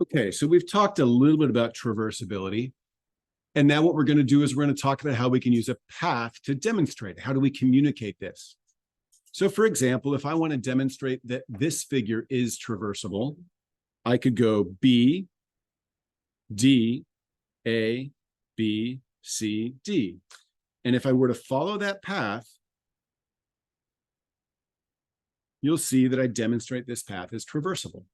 Okay, so we've talked a little bit about traversability. And now what we're going to do is we're going to talk about how we can use a path to demonstrate. How do we communicate this? So for example, if I want to demonstrate that this figure is traversable, I could go B, D, A, B, C, D. And if I were to follow that path, you'll see that I demonstrate this path is traversable.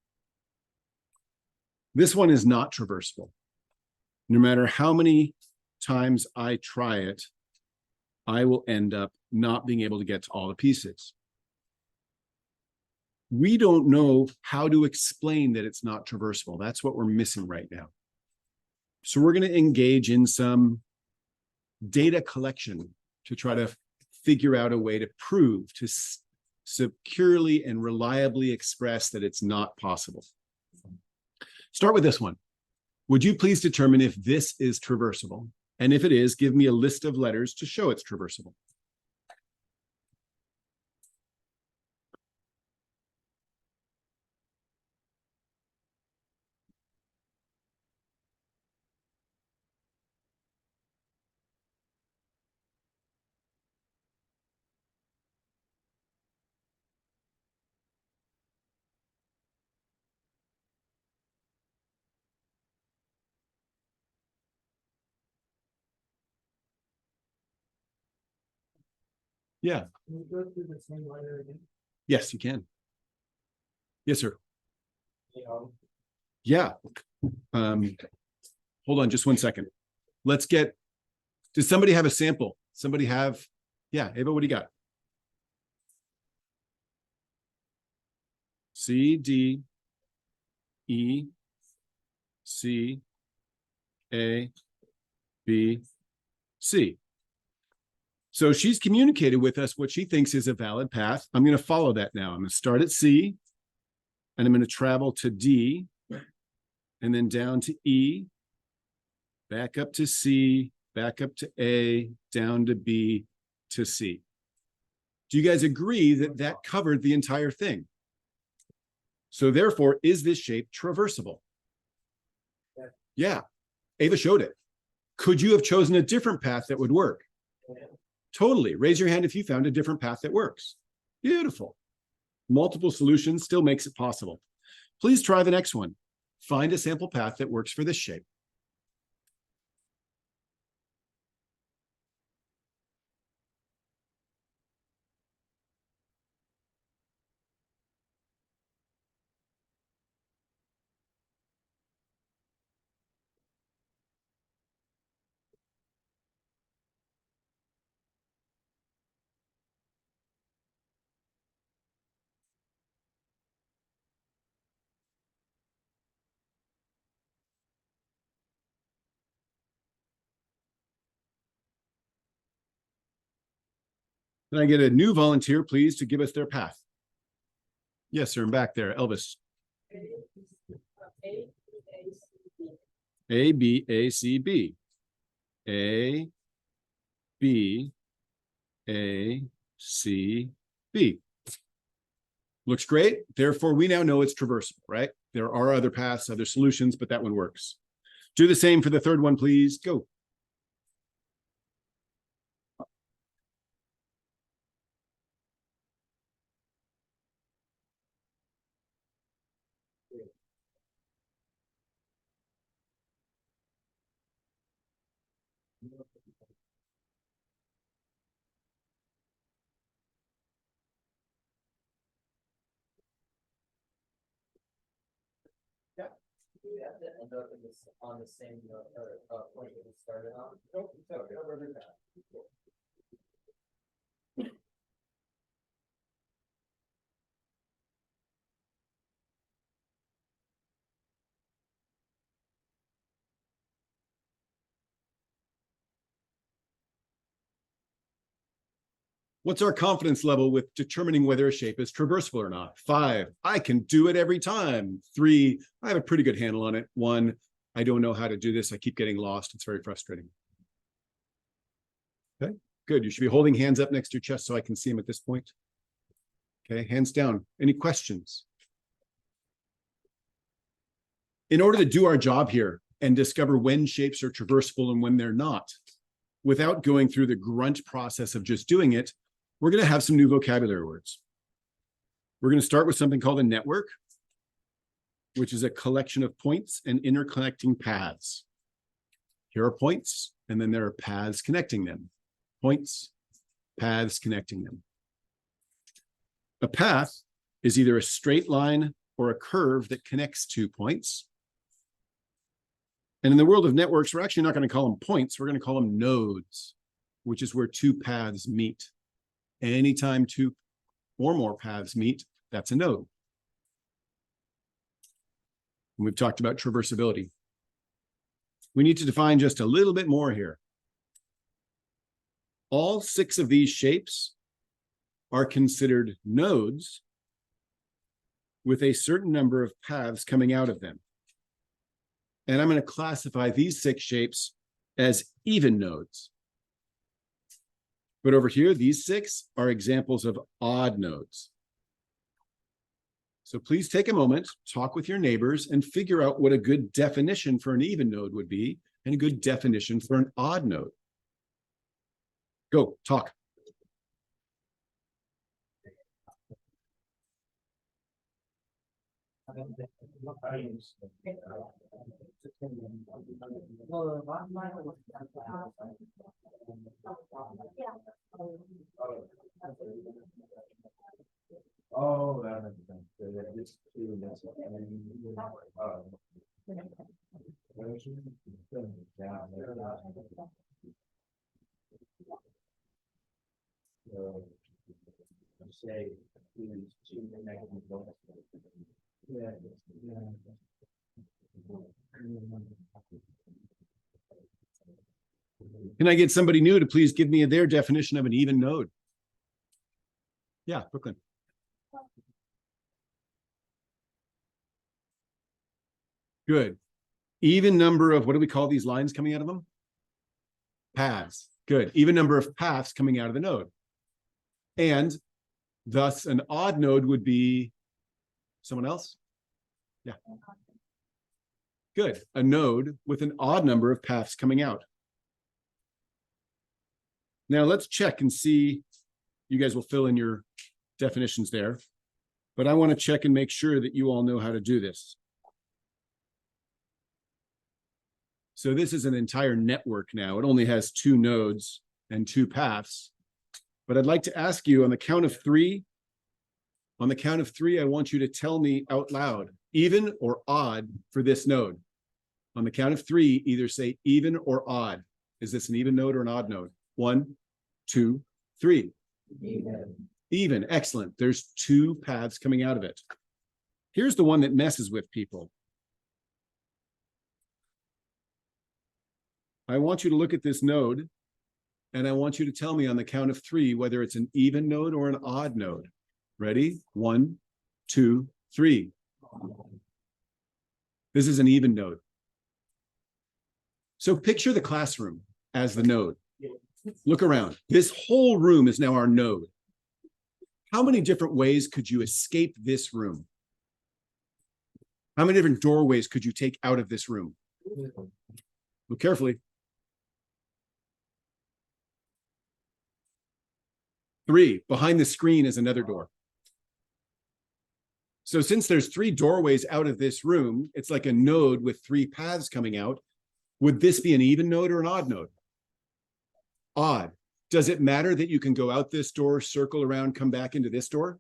This one is not traversable. No matter how many times I try it, I will end up not being able to get to all the pieces. We don't know how to explain that it's not traversable. That's what we're missing right now. So we're going to engage in some data collection to try to figure out a way to prove, to securely and reliably express that it's not possible. Start with this one. Would you please determine if this is traversable? And if it is, give me a list of letters to show it's traversable. Yeah. Can you go through the same letter again? Yes, you can. Yes, sir. Yeah. Yeah. Hold on just one second. Let's get, does somebody have a sample? Somebody have, yeah, Ava, what do you got? C, D, E, C, A, B, C. So she's communicated with us what she thinks is a valid path. I'm going to follow that now. I'm going to start at C, and I'm going to travel to D, and then down to E, back up to C, back up to A, down to B, to C. Do you guys agree that that covered the entire thing? So therefore, is this shape traversable? Yeah. Yeah. Ava showed it. Could you have chosen a different path that would work? Yeah. Totally. Raise your hand if you found a different path that works. Beautiful. Multiple solutions still makes it possible. Please try the next one. Find a sample path that works for this shape. Can I get a new volunteer, please, to give us their path? Yes, sir. I'm back there. Elvis. A, B, A, C, B. A, B, A, C, B. Looks great. Therefore, we now know it's traversable, right? There are other paths, other solutions, but that one works. Do the same for the third one, please. Go. End up in this, on the same point that we started on. Nope, What's our confidence level with determining whether a shape is traversable or not? 5, I can do it every time. 3, I have a pretty good handle on it. 1, I don't know how to do this. I keep getting lost. It's very frustrating. Okay, good. You should be holding hands up next to your chest so I can see them at this point. Okay, hands down. Any questions? In order to do our job here and discover when shapes are traversable and when they're not, without going through the grunt process of just doing it, we're going to have some new vocabulary words. We're going to start with something called a network, which is a collection of points and interconnecting paths. Here are points, and then there are paths connecting them. Points, paths connecting them. A path is either a straight line or a curve that connects 2 points. And in the world of networks, we're actually not going to call them points. We're going to call them nodes, which is where 2 paths meet. Anytime 2 or more paths meet, that's a node. And we've talked about traversability. We need to define just a little bit more here. All 6 of these shapes are considered nodes with a certain number of paths coming out of them. And I'm going to classify these 6 shapes as even nodes. But over here, these 6 are examples of odd nodes. So please take a moment, talk with your neighbors, and figure out what a good definition for an even node would be and a good definition for an odd node. Go, talk. Oh, that makes sense. It's two, that's what I mean. Say, yeah. Can I get somebody new to please give me their definition of an even node? Yeah, Brooklyn. Good. Even number of, what do we call these lines coming out of them? Paths. Good. Even number of paths coming out of the node. And thus an odd node would be someone else? Yeah. Good. A node with an odd number of paths coming out. Now let's check and see. You guys will fill in your definitions there, but I want to check and make sure that you all know how to do this. So this is an entire network now. It only has 2 nodes and 2 paths, but I'd like to ask you on the count of 3. On the count of 3, I want you to tell me out loud, even or odd for this node. On the count of 3, either say even or odd. Is this an even node or an odd node? 1, 2, 3. Even. Even, excellent. There's 2 paths coming out of it. Here's the one that messes with people. I want you to look at this node, and I want you to tell me on the count of 3 whether it's an even node or an odd node. Ready? 1, 2, 3. This is an even node. So picture the classroom as the node. Look around. This whole room is now our node. How many different ways could you escape this room? How many different doorways could you take out of this room? Look carefully. 3. Behind the screen is another door. So since there's 3 doorways out of this room, it's like a node with 3 paths coming out. Would this be an even node or an odd node? Odd. Does it matter that you can go out this door, circle around, come back into this door?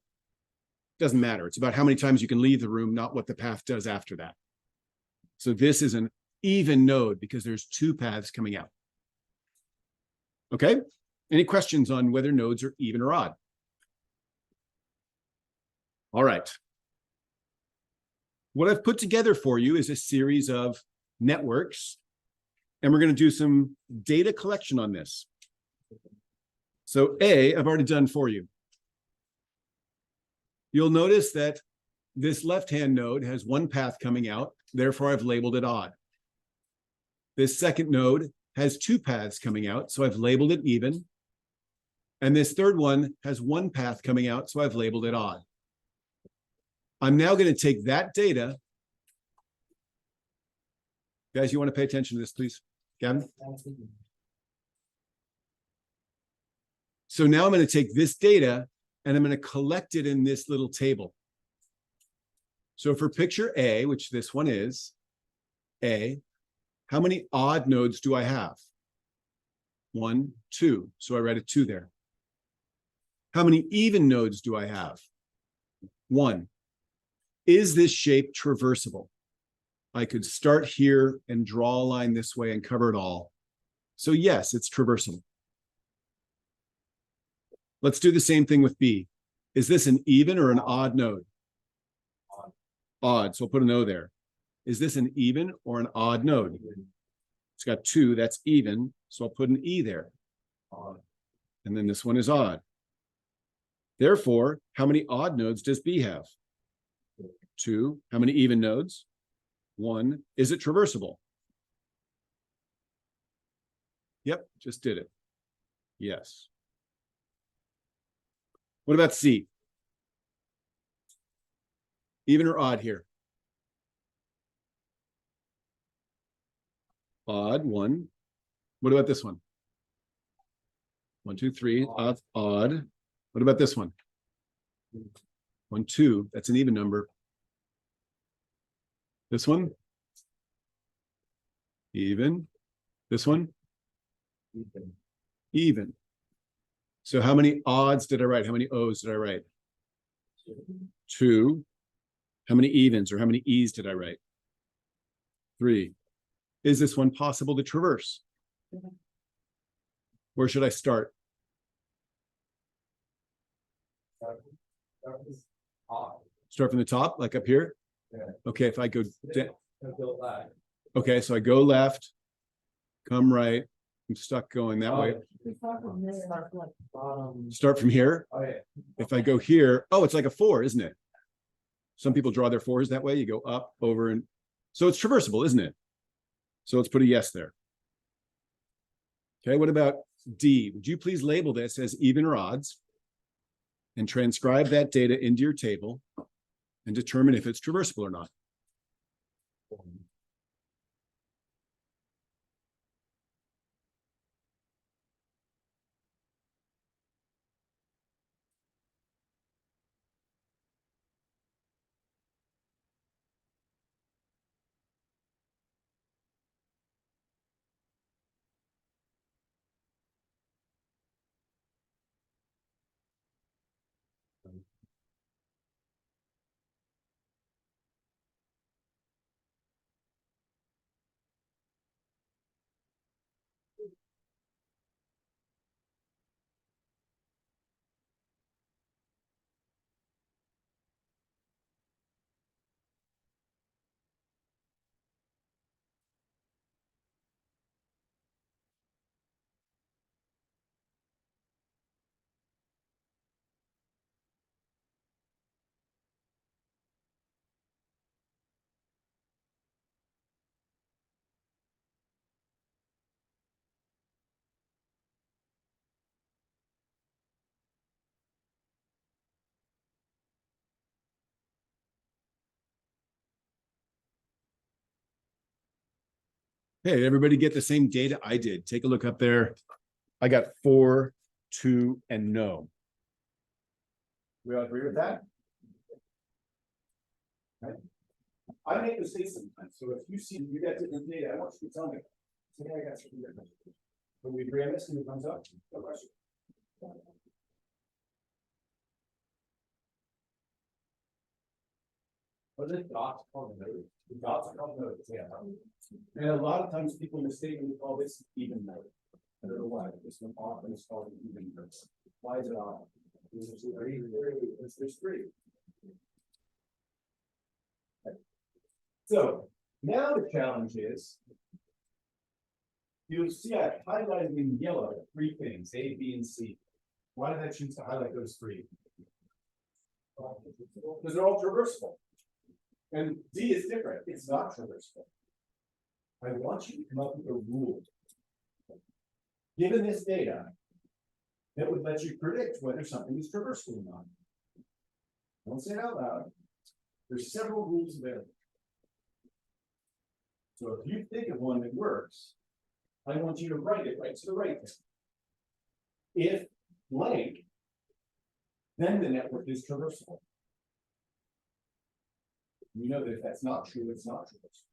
Doesn't matter. It's about how many times you can leave the room, not what the path does after that. So this is an even node because there's 2 paths coming out. Okay? Any questions on whether nodes are even or odd? All right. What I've put together for you is a series of networks, and we're going to do some data collection on this. So A, I've already done for you. You'll notice that this left-hand node has 1 path coming out, therefore I've labeled it odd. This second node has 2 paths coming out, so I've labeled it even. And this third one has 1 path coming out, so I've labeled it odd. I'm now going to take that data Guys, you want to pay attention to this, please? Gavin? So now I'm going to take this data and I'm going to collect it in this little table. So for picture A, which this one is, A, how many odd nodes do I have? 1, 2. So I write a 2 there. How many even nodes do I have? 1. Is this shape traversable? I could start here and draw a line this way and cover it all. So yes, it's traversable. Let's do the same thing with B. Is this an even or an odd node? Odd, so I'll put an O there. Is this an even or an odd node? It's got 2, that's even, so I'll put an E there. And then this one is odd. Therefore, how many odd nodes does B have? 2. How many even nodes? 1. Is it traversable? Yep, just did it. Yes. What about C? Even or odd here? Odd, 1. What about this one? 1, 2, 3, odd. What about this one? 1, 2, that's an even number. This one? Even. This one? Even. So how many odds did I write? How many O's did I write? 2. How many evens or how many E's did I write? 3. Is this one possible to traverse? Where should I start? Start from the top, like up here? Okay, if I go down. Okay, so I go left, come right. I'm stuck going that way. Start from here. If I go here, oh, it's like a 4, isn't it? Some people draw their 4s that way. You go up, over, and so it's traversable, isn't it? So let's put a yes there. Okay, what about D? Would you please label this as even or odds and transcribe that data into your table and determine if it's traversable or not? Hey, did everybody get the same data I did? Take a look up there. I got 4, 2, and no. We all agree with that? Right. I make mistakes sometimes. So if you see you got different data, I want you to tell me. Today I got something different. When we agree on this and it comes up, no question. What are the dots called nodes? The dots are called nodes, yeah. And a lot of times people mistakenly call this even node. I don't know why. This one often is called an even node. Why is it odd? Because there's 3. There's 3. So now the challenge is, you'll see I highlighted in yellow 3 things, A, B, and C. Why did I choose to highlight those 3? Because they're all traversable. And D is different. It's not traversable. I want you to come up with a rule, given this data, that would let you predict whether something is traversable or not. Don't say it out loud. There's several rules available. So if you think of one that works, I want you to write it right to the right there. If blank, then the network is traversable. You know that if that's not true, it's not traversable.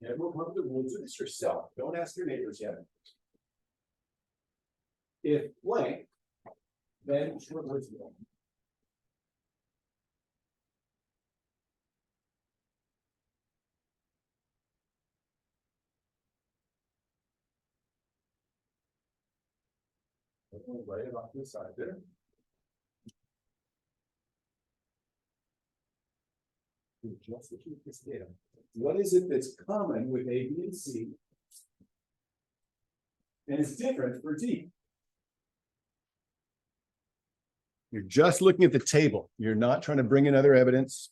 Everyone remember the rules of this yourself. Don't ask your neighbors yet. If blank, then traversable. Right about this side there. Just to keep this data. What is it that's common with A, B, and C? And it's different for D. You're just looking at the table. You're not trying to bring in other evidence.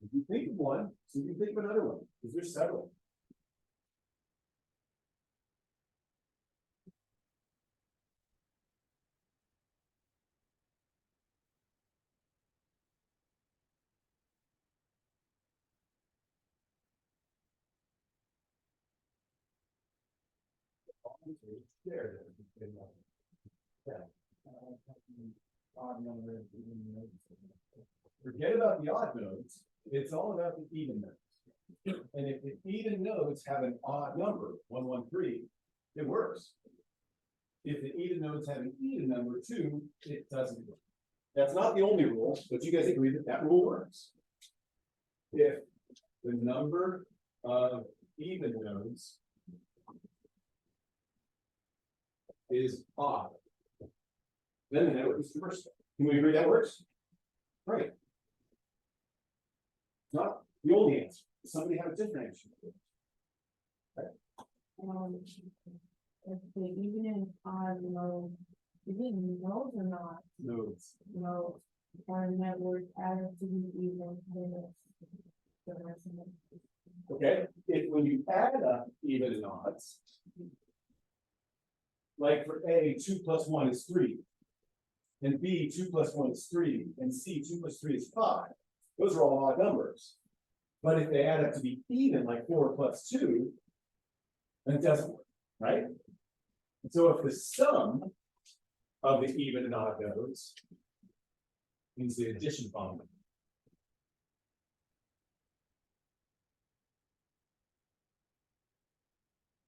If you think of one, so you can think of another one, because there's several. There. Forget about the odd nodes. It's all about the even nodes. And if the even nodes have an odd number, 113, it works. If the even nodes have an even number 2, it doesn't work. That's not the only rule, but you guys agree that that rule works. If the number of even nodes is odd, then the network is traversable. Can we agree that works? Right. Not the only answer. Somebody have a different answer. If the even and odd node, even nodes or not? Nodes. No, or network added to be even, then it's the rest of it. Okay, if when you add up even and odds, like for A, 2 plus 1 is 3, and B, 2 plus 1 is 3, and C, 2 plus 3 is 5. Those are all odd numbers. But if they add up to be even, like 4 plus 2, then it doesn't work, right? And so if the sum of the even and odd nodes means the addition function,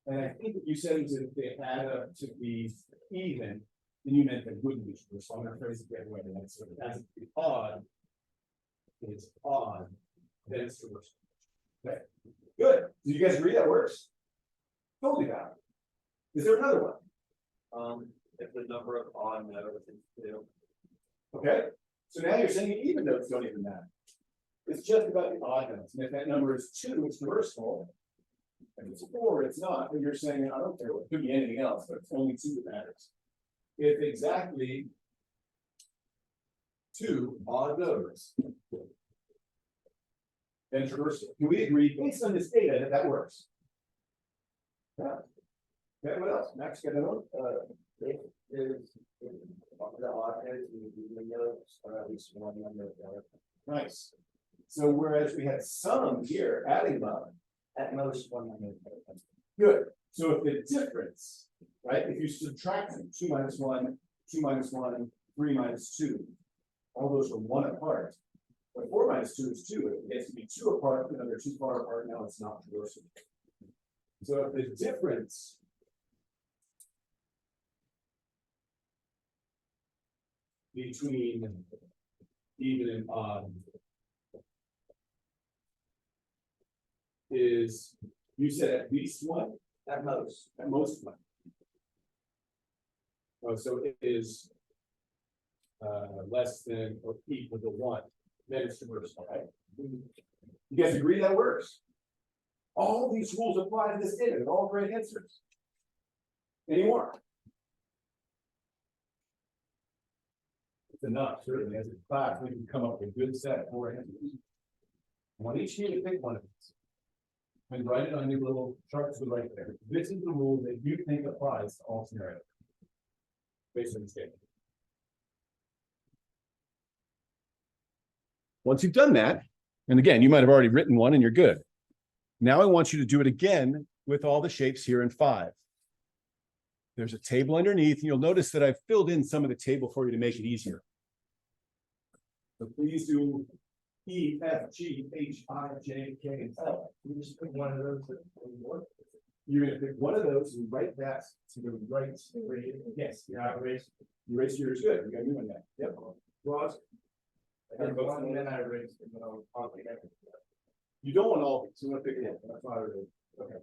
and I think what you said was that if they add up to be even, then you meant they wouldn't be true. So I'm going to phrase it the other way. That's sort of as it be odd, it's odd, then it's traversable. Okay, good. Do you guys agree that works? Totally valid. Is there another one? If the number of odd nodes is 2. Okay, so now you're saying even nodes don't even matter. It's just about the odd nodes. And if that number is 2, it's traversable. If it's 4, it's not. But you're saying, I don't care what, it could be anything else, but it's only 2 that matters. If exactly 2 odd nodes, then traversable. Can we agree based on this data that that works? Yeah. Okay, what else? Max, got another one? If is the odd nodes and the even nodes are at least one number. Nice. So whereas we had some here, adding them up, At most one number. good. So if the difference, right, if you subtract them, 2 minus 1, 2 minus 1, 3 minus 2, all those are 1 apart. But 4 minus 2 is 2. It gets to be 2 apart, and they're too far apart now, it's not traversable. So if the difference between even and odd is, you said at least 1? At most. At most 1. Oh, so it is less than or equal to 1. Then it's traversable, right? You guys agree that works? All these rules apply to this data. They're all great answers. Any more? It's enough, certainly. As a class, we can come up with a good set of 4 answers. I want each of you to pick one of these. And write it on your little chart to the right there. This is the rule that you think applies to all scenarios. Based on the statement. Once you've done that, and again, you might have already written one and you're good. Now I want you to do it again with all the shapes here in 5. There's a table underneath, and you'll notice that I've filled in some of the table for you to make it easier. So please do E, F, G, H, I, J, K, and L. We just pick one of those. You're going to pick one of those and write that to the right. Yes, yeah, erase. You erase yours, good. You got a new one now. Yep. Ross. I did one and then I erased it, but I was probably. You don't want all of these, so you want to pick one. That's why I erased. Okay.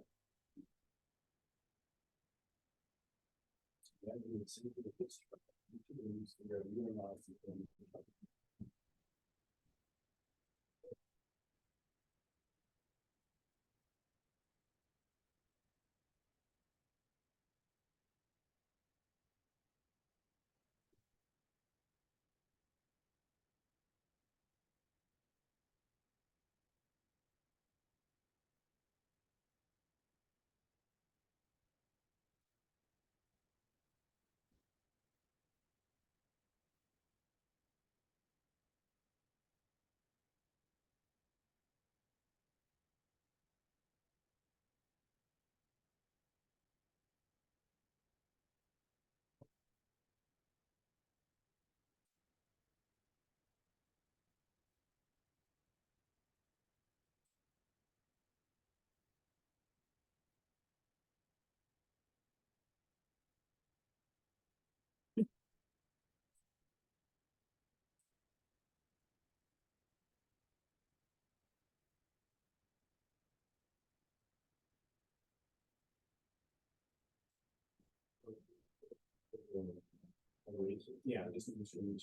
Yeah, just make sure you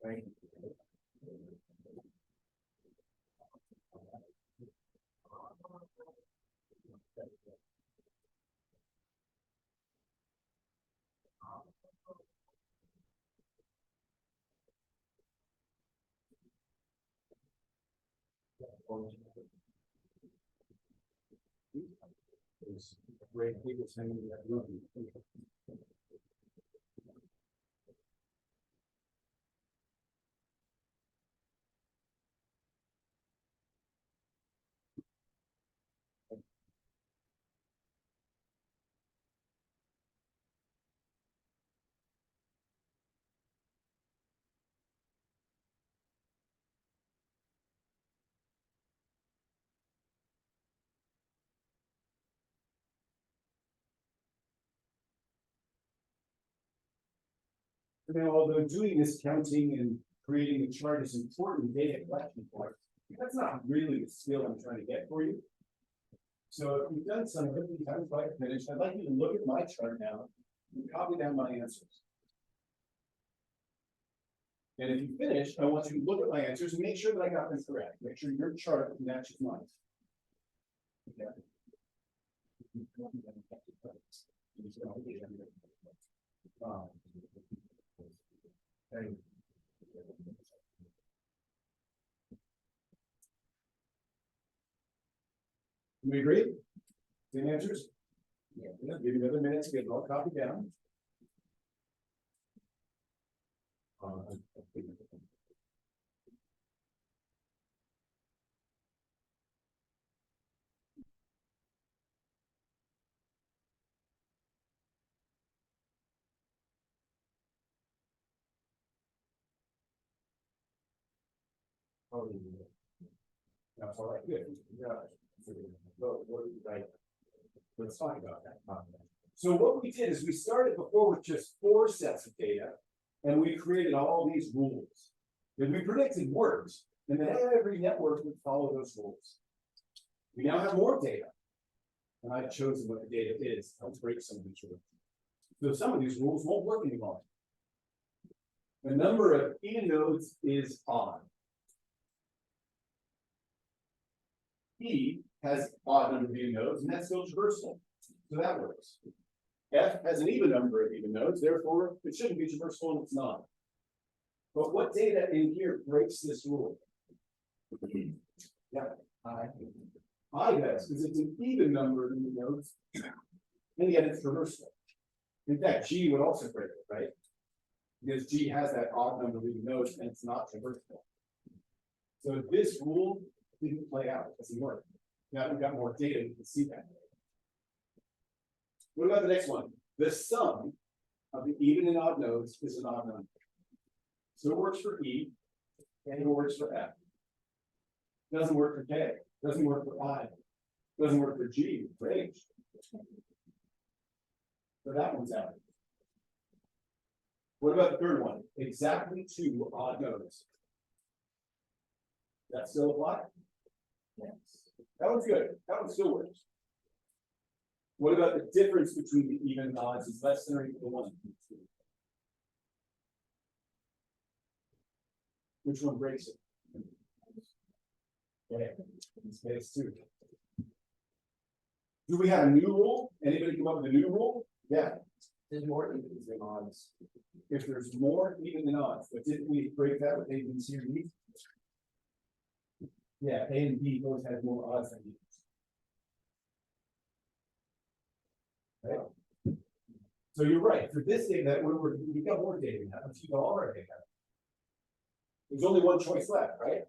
Thank you. Great people sending me that movie. Now, although doing this counting and creating a chart is important data collection part, that's not really the skill I'm trying to get for you. So if you've done some of it, you haven't quite finished, I'd like you to look at my chart now and copy down my answers. And if you finish, I want you to look at my answers and make sure that I got them correct. Make sure your chart matches mine. Okay. We agree? Same answers? Yeah. Give you another minute to get it all copied down. That's all right. Good. Yeah. Right. Let's talk about that. So what we did is we started before with just 4 sets of data, and we created all these rules. And we predicted words, and then every network would follow those rules. We now have more data, and I've chosen what the data is. Let's break some of these rules. So some of these rules won't work anymore. The number of even nodes is odd. E has odd number of even nodes, and that's still traversal. So that works. F has an even number of even nodes, therefore it shouldn't be traversal and it's not. But what data in here breaks this rule? Yeah. I does, because it's an even number in the nodes. And yet it's traversal. In fact, G would also break it, right? Because G has that odd number of even nodes and it's not traversal. So this rule didn't play out, it doesn't work. Now we've got more data, we can see that. What about the next one? The sum of the even and odd nodes is an odd number. So it works for E, and it works for F. Doesn't work for K, doesn't work for I, doesn't work for G, for H. So that one's out. What about the third one? Exactly two odd nodes. That still apply? Yes. That one's good. That one still works. What about the difference between the even and odds is less than or equal to 1? Which one breaks it? Okay, in this case too. Do we have a new rule? Anybody come up with a new rule? Yeah. There's more evens than odds. If there's more even than odds, but didn't we break that with A, B, C, or D? Yeah, A and B both have more odds than evens. Right? So you're right. For this data, that we've got more data now. Let's use all our data. There's only one choice left, right?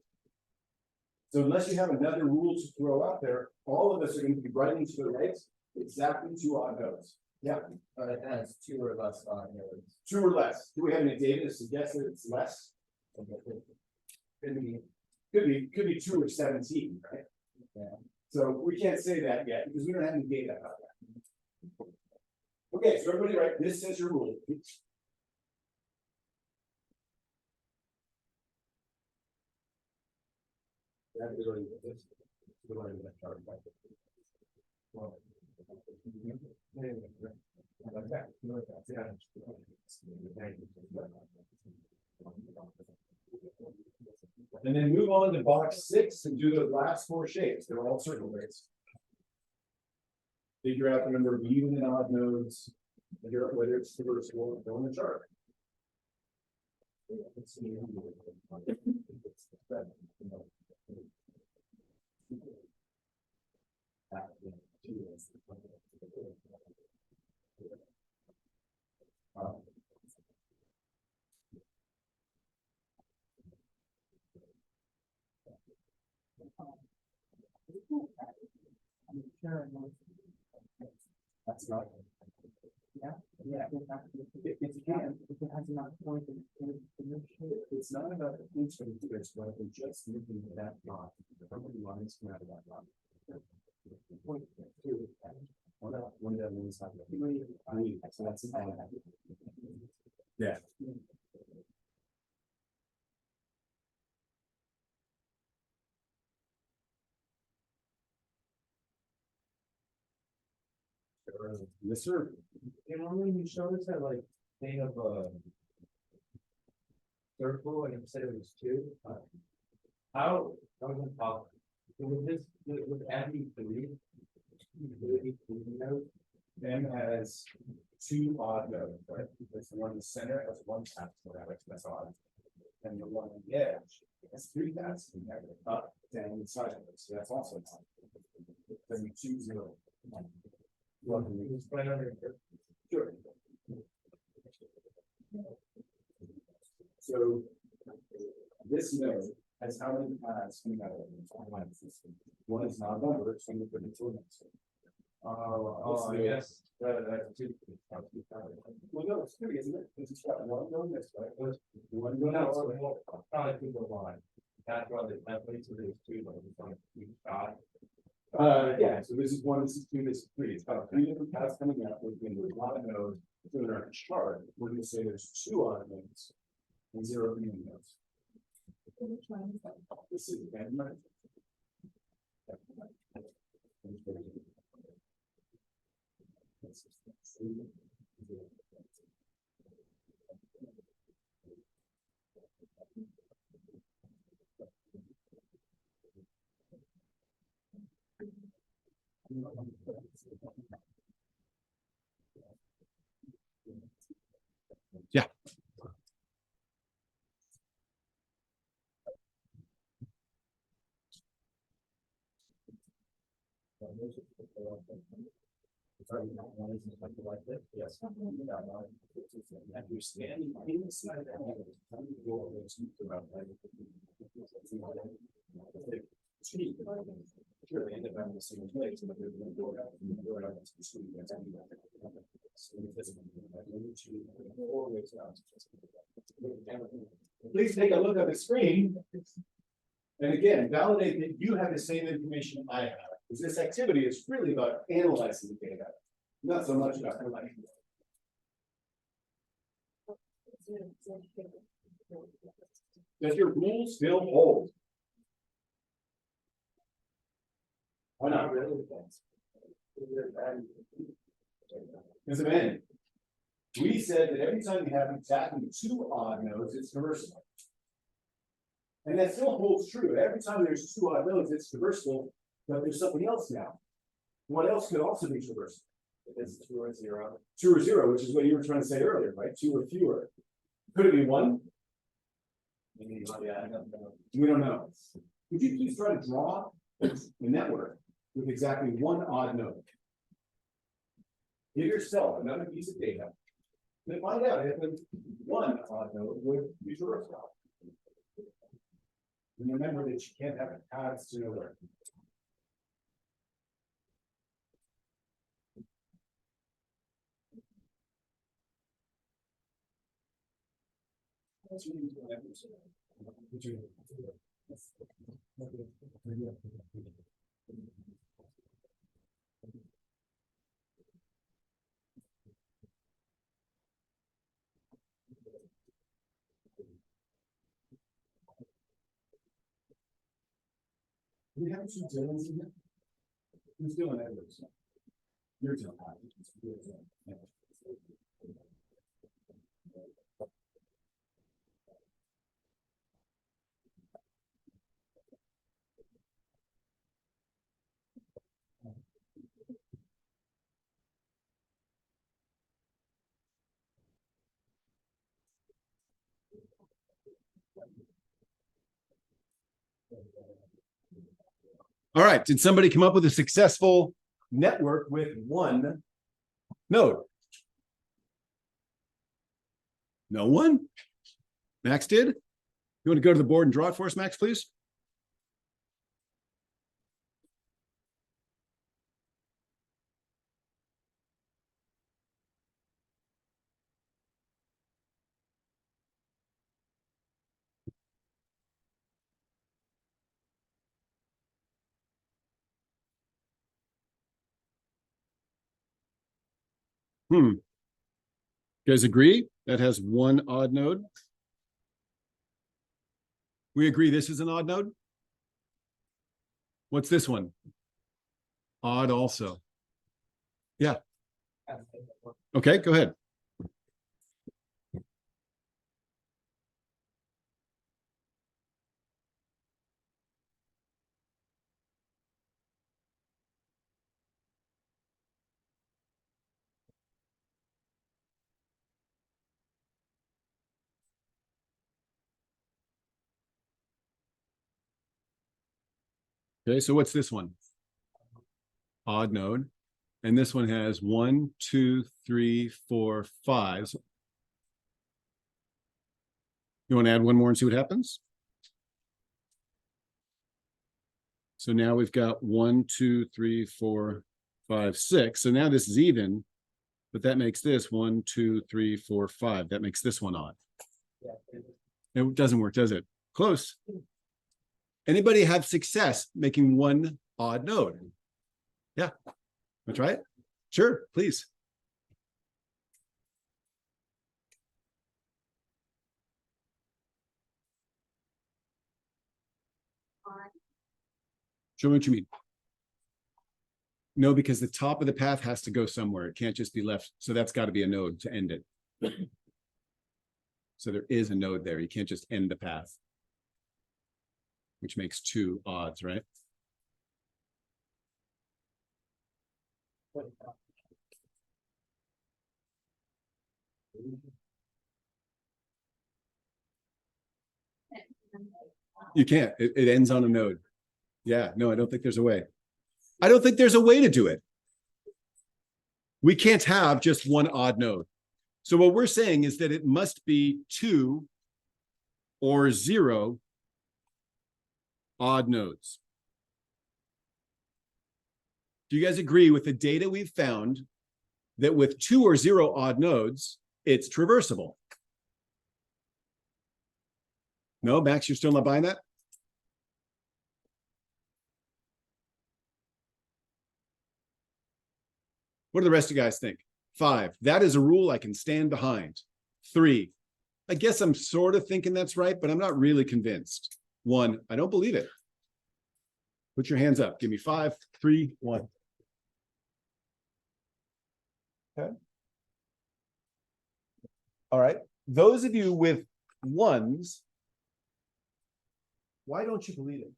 So unless you have another rule to throw out there, all of us are going to be writing to the right exactly two odd nodes. Yeah. It has two or less odd nodes. Two or less. Do we have any data to suggest that it's less? Could be 2 or 17, right? Yeah. So we can't say that yet because we don't have any data about that. Okay, so everybody, right? This says your rule. And then move on to box 6 and do the last 4 shapes. They're all circle rates. Figure out the number of even and odd nodes. Figure out whether it's traversable and fill in the chart. That's not. Yeah. If you can, if it has enough point, it's not about the points for the figures, but we're just looking at that block. How many lines come out of that block? One of them is three. So that's an yeah. Yes, sir. You know, when you showed us that like thing of a circle and you said it was 2, how was it possible? With this, with adding 3, M has 2 odd nodes, right? Because the one in the center has 1 path, whatever, that's odd. And the one on the edge has 3 paths, up, down, and sideways, so that's also odd. Then you choose 0. Sure. So this node has how many paths coming out of it? One is not numbered, so you put it to next. Oh, yes. That's 2. Well, no, it's 3, isn't it? Because it's got one going this way. One going No, this way. probably people line. That's why that leads to these 2, but it's on each side. Yeah, so this is 1, this is 2, this is 3. It's got 3 different paths coming out. We're going to do a lot of nodes. So in our chart, we're going to say there's 2 odd nodes and 0 even nodes. Which one is that? This is again, right? Yeah. Yes. And you're standing inside that. Sure, they end up having the same place, but they're going to go out and go out to the street. That's how you got it. So this is four ways out. Please take a look at the screen. And again, validate that you have the same information I have. Because this activity is really about analyzing the data, not so much about collecting. Does your rule still hold? Why not? Because of n. We said that every time you have exactly two odd nodes, it's traversable. And that still holds true. Every time there's two odd nodes, it's traversable, but there's something else now. What else could also be traversable? It's 2 or 0. 2 or 0, which is what you were trying to say earlier, right? 2 or fewer. Could it be 1? We don't know. Would you please try to draw the network with exactly one odd node? Give yourself another piece of data and find out if one odd node would be traversable. And remember that you can't have paths to nowhere. We have two Dylans in here. Who's doing that? You're doing that. All right. Did somebody come up with a successful network with one node? No one? Max did? You want to go to the board and draw it for us, Max, please? You guys agree that has one odd node? We agree this is an odd node? What's this one? Odd also. Yeah. Okay, go ahead. Okay, so what's this one? Odd node. And this one has 1, 2, 3, 4, 5. You want to add one more and see what happens? So now we've got 1, 2, 3, 4, 5, 6. So now this is even, but that makes this 1, 2, 3, 4, 5. That makes this one odd. It doesn't work, does it? Close. Anybody have success making one odd node? Yeah, that's right. Sure, please. Show me what you mean. No, because the top of the path has to go somewhere. It can't just be left. So that's got to be a node to end it. So there is a node there. You can't just end the path, which makes two odds, right? You can't. It ends on a node. Yeah, no, I don't think there's a way. I don't think there's a way to do it. We can't have just one odd node. So what we're saying is that it must be 2 or 0 odd nodes. Do you guys agree with the data we've found that with 2 or 0 odd nodes, it's traversable? No, Max, you're still not buying that? What do the rest of you guys think? 5, that is a rule I can stand behind. 3, I guess I'm sort of thinking that's right, but I'm not really convinced. 1, I don't believe it. Put your hands up. Give me 5, 3, 1. Okay. All right. Those of you with 1s, why don't you believe it?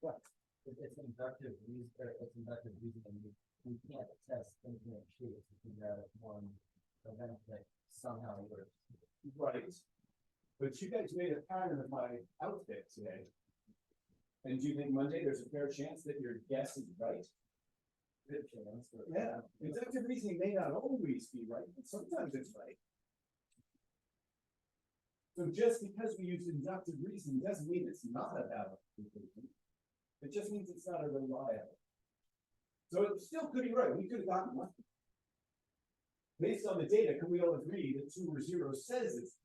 What? It's inductive reasoning. We can't test infinite truths to figure out if one event that somehow works. Right. But you guys made a pattern of my outfit today. And do you think Monday there's a fair chance that your guess is right? Good chance. Yeah. Inductive reasoning may not always be right, but sometimes it's right. So just because we use inductive reasoning doesn't mean it's not a valid conclusion. It just means it's not a reliable. So it still could be right. We could have gotten one. Based on the data, can we all agree that 2 or 0 says it's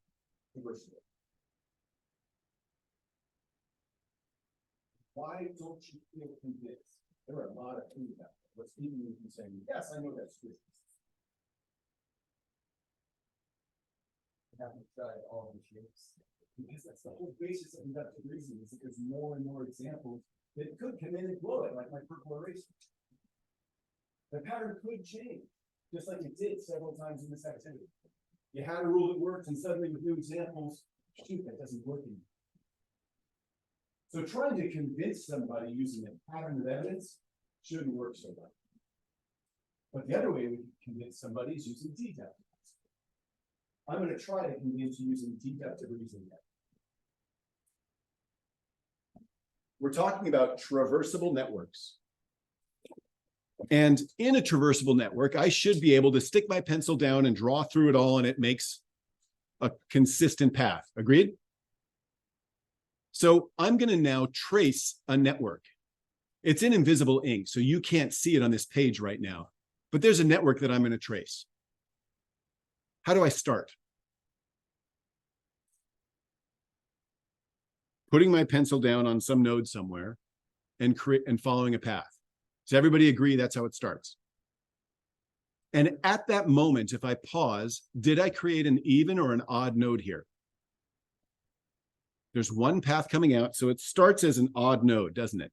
reversible? Why don't you feel convinced? There are a lot of things out there. What's even you from saying, yes, I know that's true. We haven't tried all the shapes. Because that's the whole basis of inductive reasoning, is that there's more and more examples that could come in and blow it, like my perchlorate. The pattern could change, just like it did several times in this activity. You had a rule that worked, and suddenly with new examples, shoot, that doesn't work anymore. So trying to convince somebody using a pattern of evidence shouldn't work so well. But the other way we can convince somebody is using deductive. I'm going to try to convince you using deductive reasoning. We're talking about traversable networks. And in a traversable network, I should be able to stick my pencil down and draw through it all, and it makes a consistent path. Agreed? So I'm going to now trace a network. It's in invisible ink, so you can't see it on this page right now. But there's a network that I'm going to trace. How do I start? Putting my pencil down on some node somewhere and following a path. Does everybody agree that's how it starts? And at that moment, if I pause, did I create an even or an odd node here? There's one path coming out, so it starts as an odd node, doesn't it?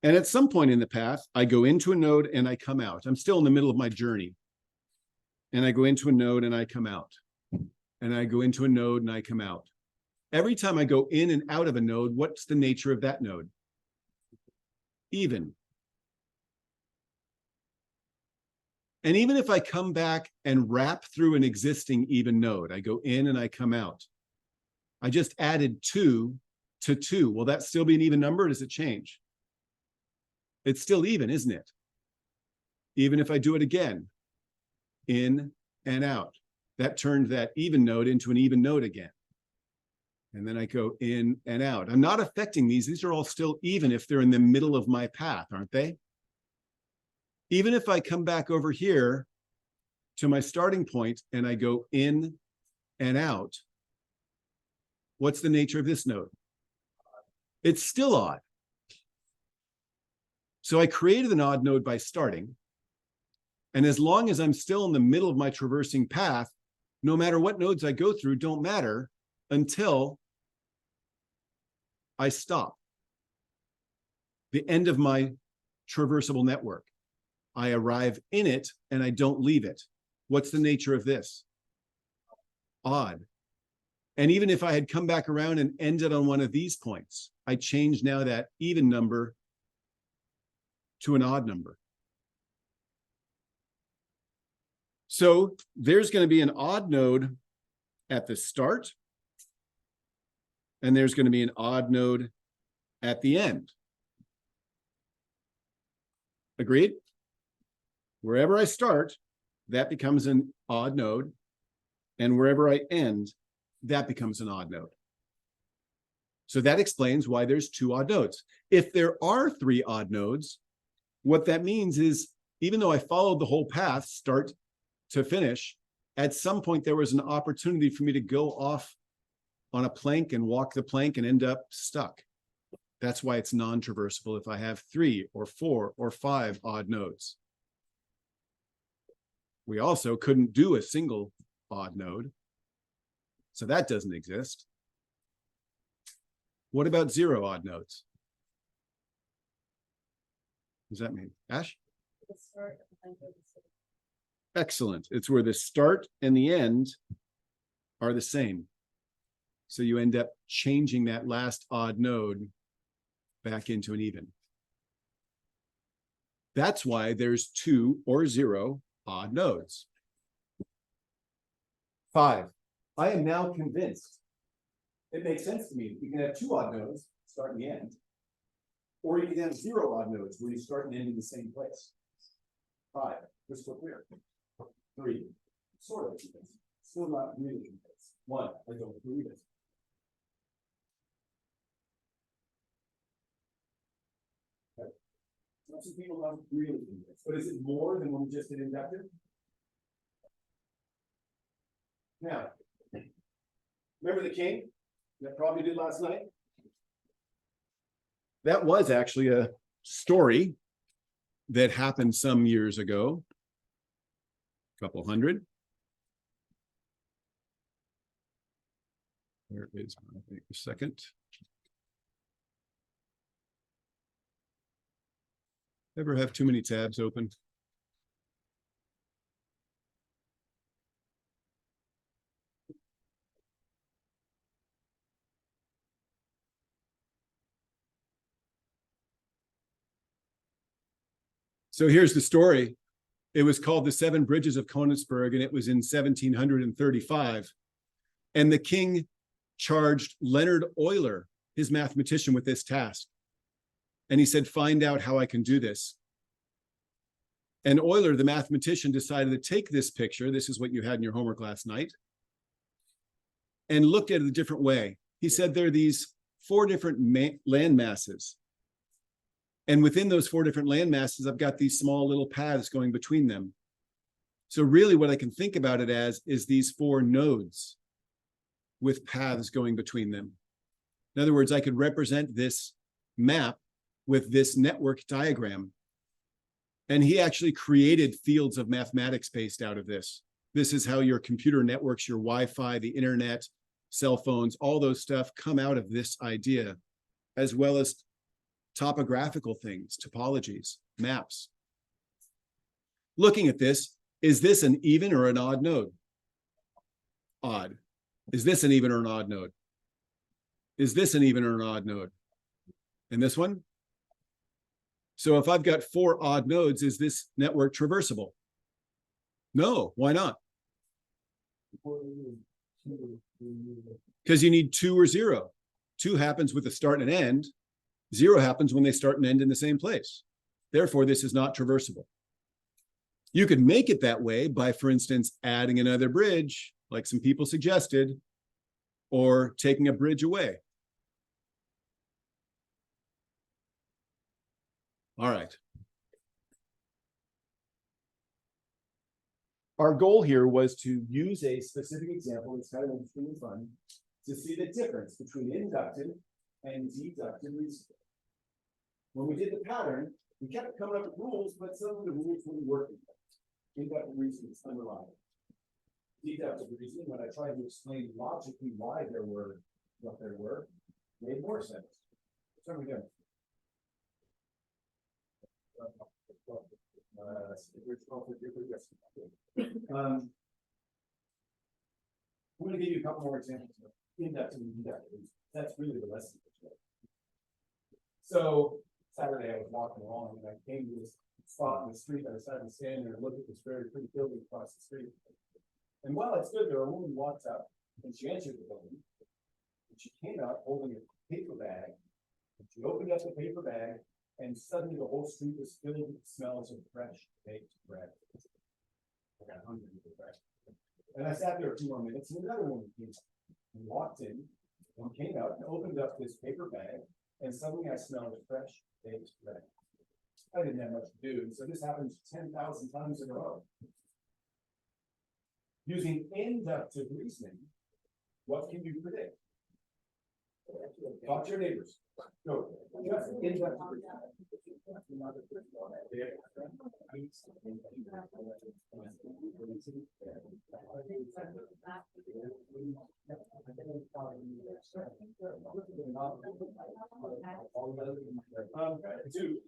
And at some point in the path, I go into a node and I come out. I'm still in the middle of my journey. And I go into a node and I come out. And I go into a node and I come out. Every time I go in and out of a node, what's the nature of that node? Even. And even if I come back and wrap through an existing even node, I go in and I come out. I just added 2 to 2. Will that still be an even number, or does it change? It's still even, isn't it? Even if I do it again, in and out. That turned that even node into an even node again. And then I go in and out. I'm not affecting these. These are all still even if they're in the middle of my path, aren't they? Even if I come back over here to my starting point and I go in and out, what's the nature of this node? It's still odd. So I created an odd node by starting. And as long as I'm still in the middle of my traversing path, no matter what nodes I go through, don't matter until I stop. The end of my traversable network. I arrive in it and I don't leave it. What's the nature of this? Odd. And even if I had come back around and ended on one of these points, I change now that even number to an odd number. So there's going to be an odd node at the start, and there's going to be an odd node at the end. Agreed? Wherever I start, that becomes an odd node. And wherever I end, that becomes an odd node. So that explains why there's 2 odd nodes. If there are 3 odd nodes, what that means is, even though I followed the whole path, start to finish, at some point there was an opportunity for me to go off on a plank and walk the plank and end up stuck. That's why it's non-traversable if I have 3 or 4 or 5 odd nodes. We also couldn't do a single odd node, so that doesn't exist. What about 0 odd nodes? What does that mean? Ash? The start and the end. Excellent. It's where the start and the end are the same. So you end up changing that last odd node back into an even. That's why there's 2 or 0 odd nodes. 5. I am now convinced. It makes sense to me. You can have 2 odd nodes, start and the end. Or you can have 0 odd nodes where you start and end in the same place. 5. Crystal clear. 3. Sort of convinced. Still not really convinced. 1. I don't believe it. Okay. Some people not really convinced. But is it more than when we just did inductive? Now, remember the king that probably did last night? That was actually a story that happened some years ago, a couple hundred. Where is my second? Ever have too many tabs open? So here's the story. It was called the 7 Bridges of Konnigsburg, and it was in 1735. And the king charged Leonard Euler, his mathematician, with this task. And he said, find out how I can do this. And Euler, the mathematician, decided to take this picture. This is what you had in your homework last night. And looked at it a different way. He said there are these 4 different land masses. And within those 4 different land masses, I've got these small little paths going between them. So really what I can think about it as is these 4 nodes with paths going between them. In other words, I could represent this map with this network diagram. And he actually created fields of mathematics based out of this. This is how your computer networks, your Wi-Fi, the internet, cell phones, all those stuff come out of this idea, as well as topographical things, topologies, maps. Looking at this, is this an even or an odd node? Odd. Is this an even or an odd node? Is this an even or an odd node? And this one? So if I've got 4 odd nodes, is this network traversable? No, why not? Because you need 2 or 0. 2 happens with a start and an end. 0 happens when they start and end in the same place. Therefore, this is not traversable. You could make it that way by, for instance, adding another bridge, like some people suggested, or taking a bridge away. All right. Our goal here was to use a specific example that's kind of interesting and fun to see the difference between inductive and deductive reasoning. When we did the pattern, we kept coming up with rules, but some of the rules weren't working. Inductive reasoning is unreliable. Deductive reasoning, when I tried to explain logically why there were what there were, made more sense. So we go. I'm going to give you a couple more examples of inductive and deductive. That's really the lesson. So Saturday I was walking along and I came to this spot in the street. I decided to stand there and look at this very pretty building across the street. And while I stood there, a woman walked up and she entered the building. And she came out holding a paper bag. And she opened up the paper bag and suddenly the whole street was filled with smells of fresh baked bread. I got hungry with the bread. And I sat there a few more minutes, and another woman came and walked in, and came out and opened up this paper bag, and suddenly I smelled fresh baked bread. I didn't have much to do, so this happens 10,000 times in a row. Using inductive reasoning, what can you predict? Talk to your neighbors. Go. Just inductive two.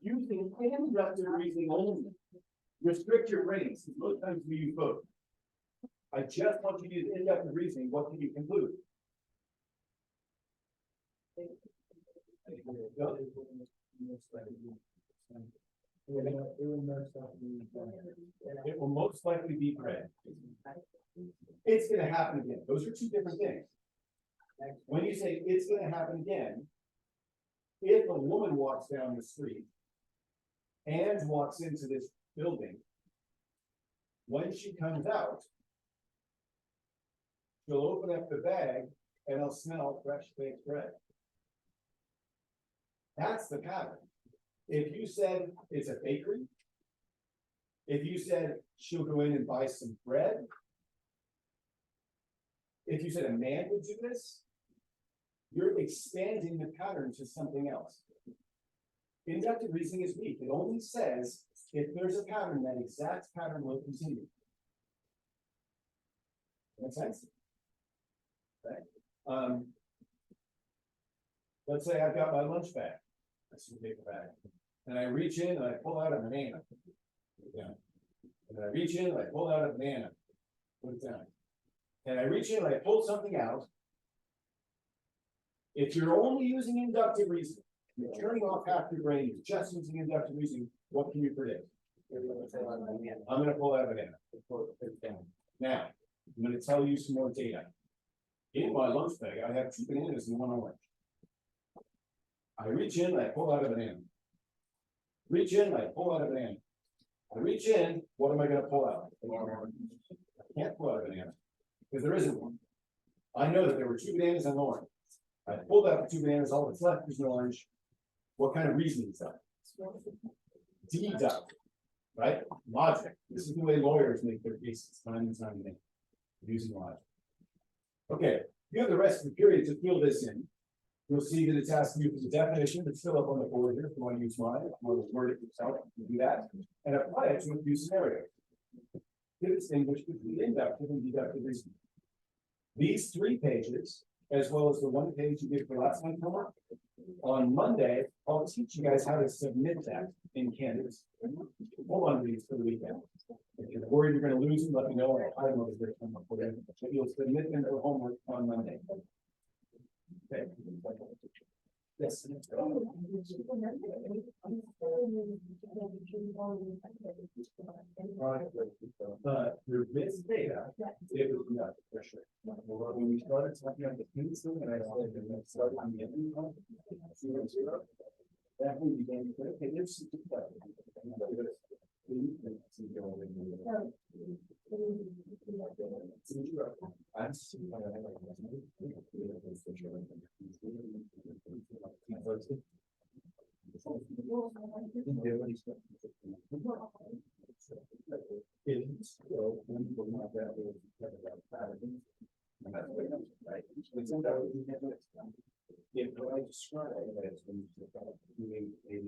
Using inductive reasoning only. Restrict your brains. Most times we use both. I just want you to use inductive reasoning. What can you conclude? It will most likely be bread. It's going to happen again. Those are two different things. When you say it's going to happen again, if a woman walks down the street and walks into this building, when she comes out, she'll open up the bag and it'll smell fresh baked bread. That's the pattern. If you said it's a bakery, if you said she'll go in and buy some bread, if you said a man would do this, you're expanding the pattern to something else. Inductive reasoning is weak. It only says if there's a pattern, that exact pattern will continue. Make sense? Okay. Let's say I've got my lunch bag. That's a paper bag. And I reach in and I pull out a banana. Put it down. And I reach in and I pull out a banana. Put it down. And I reach in and I pull something out. If you're only using inductive reasoning, you're turning off half your brain, you're just using inductive reasoning, what can you predict? I'm going to pull out a banana. Now, I'm going to tell you some more data. In my lunch bag, I have 2 bananas and 1 orange. I reach in, I pull out a banana. Reach in, I pull out a banana. I reach in, what am I going to pull out? I can't pull out a banana because there isn't one. I know that there were 2 bananas and an orange. I pulled out the 2 bananas, all that's left is an orange. What kind of reasoning is that? Deductive, right? Logic. This is the way lawyers make their cases time and time again, using logic. Okay, you have the rest of the period to fill this in. You'll see that it's asking you for the definition, but still up on the board here if you want to use mine, if you want to word it yourself, you can do that, and apply it to a few scenarios. To distinguish between inductive and deductive reasoning. These 3 pages, as well as the 1 page you did for last night's homework, on Monday, I'll teach you guys how to submit that in Canvas. Hold on to these for the weekend. If you're worried you're going to lose them, let me know. I don't know if they're coming up for you. But you'll submit them for homework on Monday. Okay. Yes. But this data, it was not for sure. When we started talking about the pencil, and I said that we started on the income, 0, that we began to put, okay, there's if what I describe as when you doing a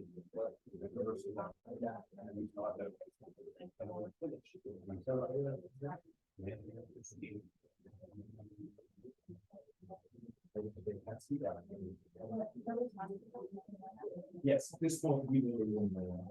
reverse and we thought that I don't want to finish. Yes, at this point we will know more.